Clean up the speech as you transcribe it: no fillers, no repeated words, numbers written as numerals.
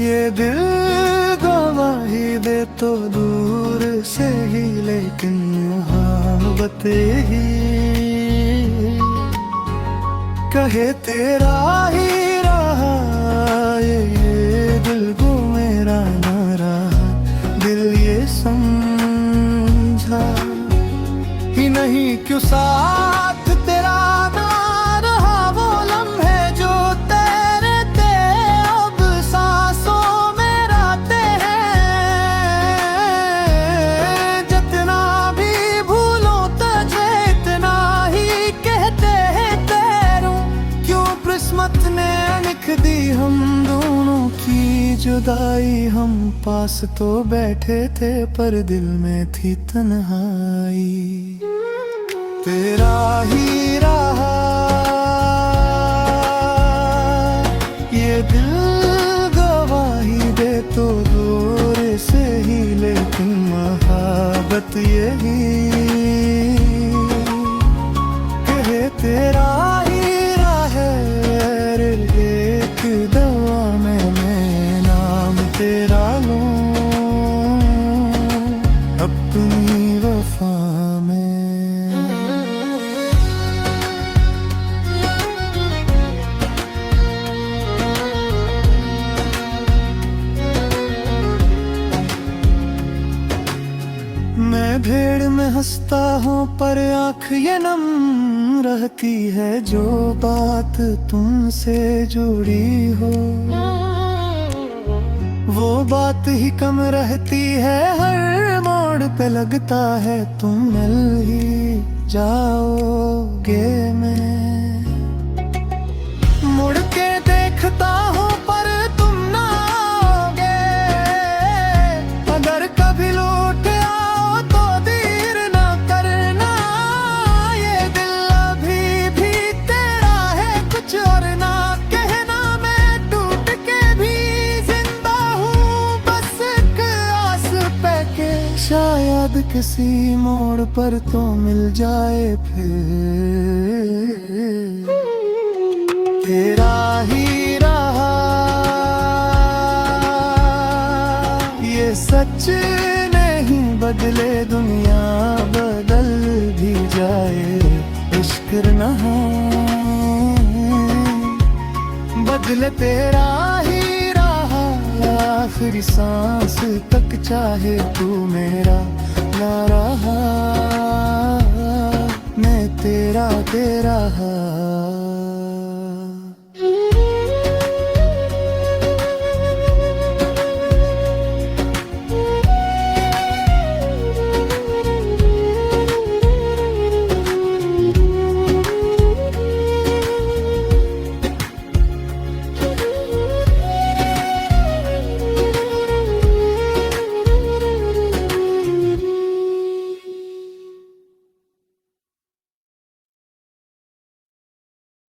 ये दिल गवाही दे तो दूर से ही, लेकिन मोहब्बत ही कहे तेरा ही रहा। ये दिल को मेरा ना रहा, दिल ये समझा ही नहीं क्यों साथ तेरा ना रहा। वो लम्हे जो तेरे थे अब सांसों में रहते हैं। जितना भी भूलो तुझे इतना ही कहते हैं तेरों। क्यों किस्मत ने लिख दी हम दोनों की जुदाई। हम पास तो बैठे थे पर दिल में थी तन्हाई। तेरा ही रहा ये दिल गवाही दे तो दूर से ही, लेकिन मोहब्बत यही कहे तेरा ही रहा। एक दवा में मैं नाम तेरा लूं अपनी वफा में। मैं भीड़ में हंसता हूँ पर आँख ये नम रहती है। जो बात तुमसे जुड़ी हो वो बात ही कम रहती है। हर मोड़ पे लगता है तुम मिल ही जाओगे। मैं मुड़ के देखता हूँ पर तुम ना आओगे। अगर कभी लौट आओ तो देर ना करना। ये दिल अभी भी तेरा है कुछ और ना कहना। मैं टूट के भी जिंदा हूँ बस एक आस पे के। शायद किसी मोड़ पर तो मिल जाए फिर। तेरा ही रहा ये सच नहीं बदले दुनिया बदल भी जाए। इश्क रहा बदले तेरा ही रहा। आखिरी सांस तक चाहे तू मेरा ना रहा। मैं तेरा तेरा